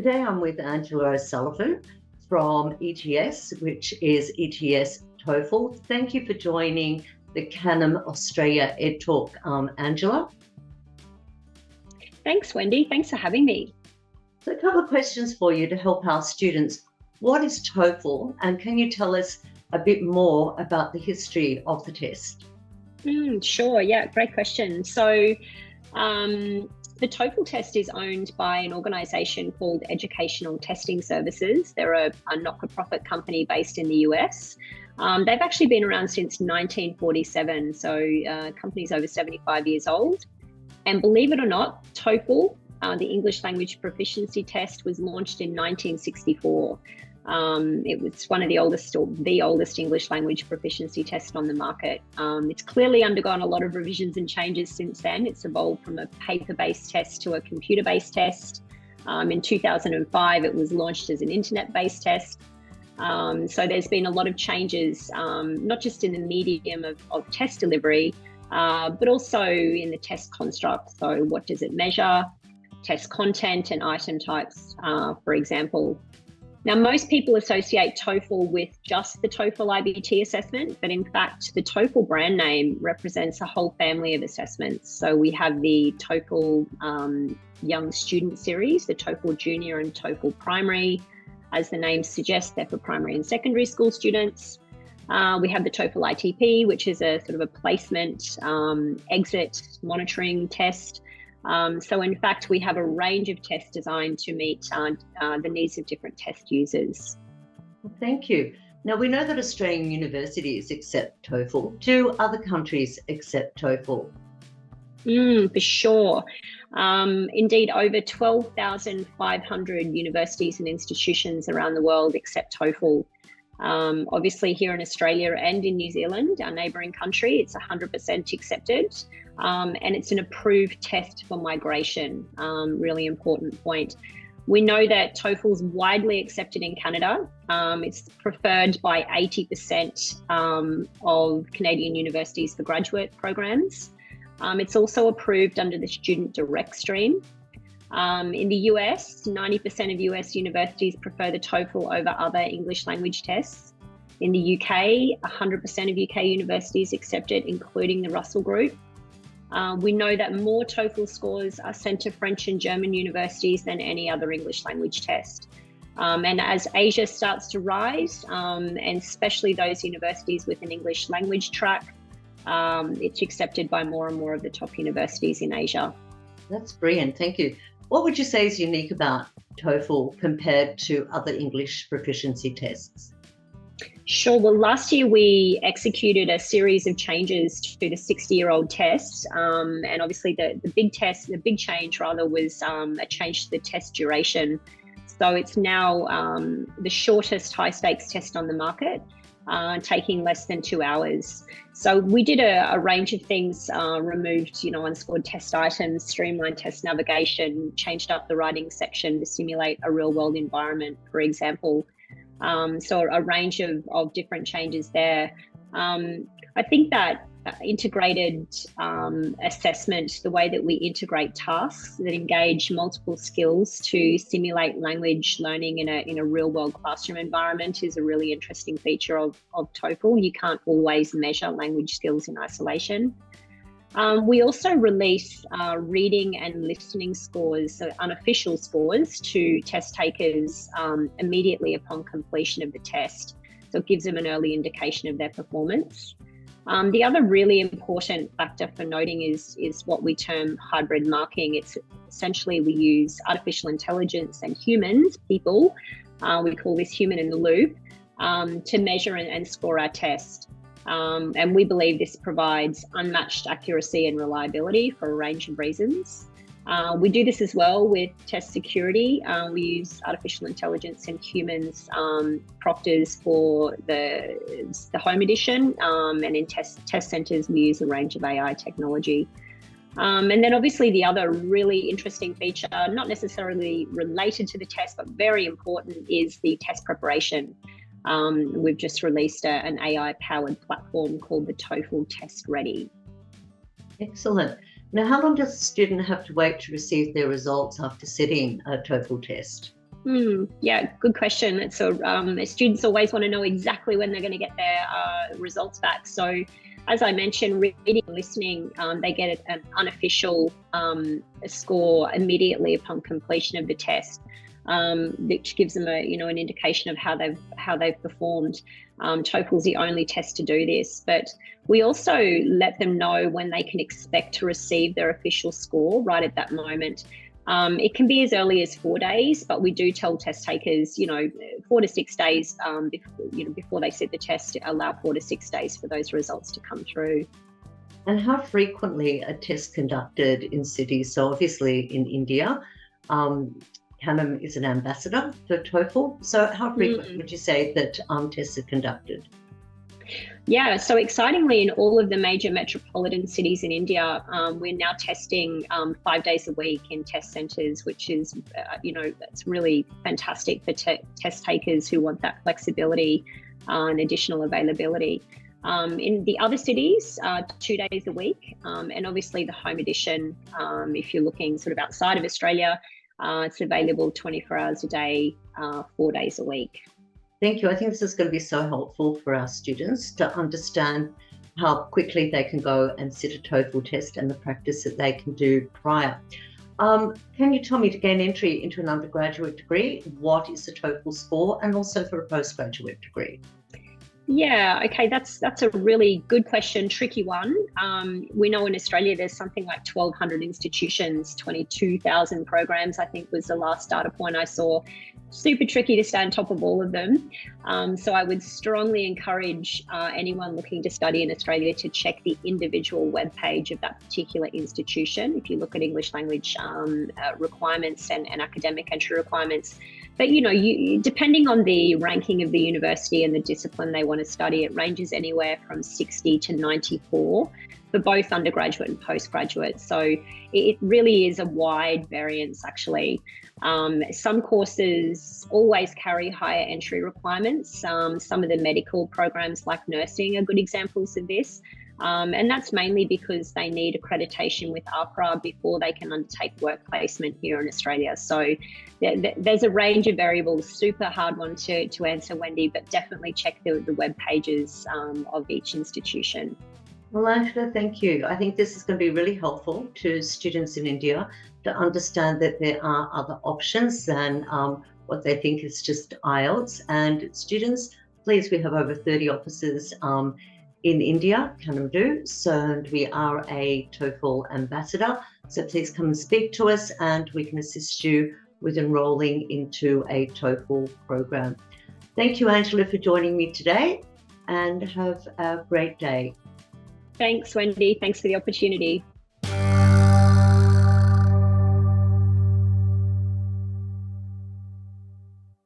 Today I'm with Angela O'Sullivan from ETS, which is ETS TOEFL. Thank you for joining the Canam Australia Edtalk, Angela. Thanks, Wendy. Thanks for having me. So a couple of questions for you to help our students. What is TOEFL, and can you tell us a bit more about the history of the test? Sure, yeah, great question. So the TOEFL test is owned by an organisation called Educational Testing Services. They're a not-for-profit company based in the US. They've actually been around since 1947, so company's over 75 years old. And believe it or not, TOEFL, the English Language Proficiency Test, was launched in 1964. It was one of the oldest, or the oldest, English language proficiency test on the market. It's clearly undergone a lot of revisions and changes since then. It's evolved from a paper-based test to a computer-based test. In 2005, it was launched as an internet-based test. So there's been a lot of changes, not just in the medium of test delivery, but also in the test construct. So what does it measure? Test content and item types, for example. Now, most people associate TOEFL with just the TOEFL IBT assessment, but in fact, the TOEFL brand name represents a whole family of assessments. So we have the TOEFL Young Student Series, the TOEFL Junior and TOEFL Primary. As the name suggests, they're for primary and secondary school students. We have the TOEFL ITP, which is a sort of a placement exit monitoring test. So in fact, we have a range of tests designed to meet the needs of different test users. Thank you. Now, we know that Australian universities accept TOEFL. Do other countries accept TOEFL? For sure. Indeed, over 12,500 universities and institutions around the world accept TOEFL. Obviously, here in Australia and in New Zealand, our neighbouring country, it's 100% accepted. And it's an approved test for migration. Really important point. We know that TOEFL is widely accepted in Canada. It's preferred by 80% of Canadian universities for graduate programs. It's also approved under the Student Direct stream. In the US, 90% of US universities prefer the TOEFL over other English language tests. In the UK, 100% of UK universities accept it, including the Russell Group. We know that more TOEFL scores are sent to French and German universities than any other English language test. And as Asia starts to rise, and especially those universities with an English language track, it's accepted by more and more of the top universities in Asia. That's brilliant, thank you. What would you say is unique about TOEFL compared to other English proficiency tests? Sure. Well, last year we executed a series of changes to the 60-year-old test. And obviously the big change was a change to the test duration. So it's now the shortest high stakes test on the market, taking less than 2 hours. So we did a range of things, removed, unscored test items, streamlined test navigation, changed up the writing section to simulate a real world environment, for example. So a range of different changes there. I think that integrated assessment, the way that we integrate tasks that engage multiple skills to simulate language learning in a real world classroom environment, is a really interesting feature of TOEFL. You can't always measure language skills in isolation. We also release reading and listening scores, so unofficial scores, to test takers immediately upon completion of the test. So it gives them an early indication of their performance. The other really important factor for noting is what we term hybrid marking. It's essentially, we use artificial intelligence and humans, people, we call this human in the loop, to measure and score our test. And we believe this provides unmatched accuracy and reliability for a range of reasons. We do this as well with test security. We use artificial intelligence and humans proctors for the home edition, and in test centres we use a range of AI technology. And then obviously the other really interesting feature, not necessarily related to the test, but very important, is the test preparation. We've just released an AI-powered platform called the TOEFL Test Ready. Excellent. Now, how long does a student have to wait to receive their results after sitting a TOEFL test? Yeah, good question. So students always want to know exactly when they're going to get their results back. So as I mentioned, reading and listening, they get an unofficial score immediately upon completion of the test, which gives them an indication of how they've performed. TOEFL is the only test to do this, but we also let them know when they can expect to receive their official score right at that moment. It can be as early as 4 days, but we do tell test takers, 4 to 6 days before they sit the test, allow 4 to 6 days for those results to come through. And how frequently are tests conducted in cities? So obviously in India, Canam is an ambassador for TOEFL. So how frequently would you say that tests are conducted? Yeah, so excitingly, in all of the major metropolitan cities in India, we're now testing 5 days a week in test centres, which is, that's really fantastic for test takers who want that flexibility and additional availability. In the other cities, 2 days a week, and obviously the home edition, if you're looking sort of outside of Australia, it's available 24 hours a day, 4 days a week. Thank you. I think this is going to be so helpful for our students to understand how quickly they can go and sit a TOEFL test and the practice that they can do prior. Can you tell me, to gain entry into an undergraduate degree, what is the TOEFL score, and also for a postgraduate degree? Yeah, okay, that's a really good question, tricky one. We know in Australia there's something like 1,200 institutions, 22,000 programs, I think was the last data point I saw. Super tricky to stay on top of all of them. So I would strongly encourage anyone looking to study in Australia to check the individual webpage of that particular institution. If you look at English language requirements and academic entry requirements. But, depending on the ranking of the university and the discipline they want to study, it ranges anywhere from 60 to 94 for both undergraduate and postgraduate. So it really is a wide variance, actually. Some courses always carry higher entry requirements. Some of the medical programs like nursing are good examples of this. And that's mainly because they need accreditation with APRA before they can undertake work placement here in Australia. So there's a range of variables, super hard one to answer, Wendy, but definitely check the web pages of each institution. Well, Angela, thank you. I think this is going to be really helpful to students in India to understand that there are other options than what they think is just IELTS. And students, please, we have over 30 offices in India, Canam do, so we are a TOEFL ambassador. So please come and speak to us and we can assist you with enrolling into a TOEFL program. Thank you, Angela, for joining me today, and have a great day. Thanks, Wendy. Thanks for the opportunity.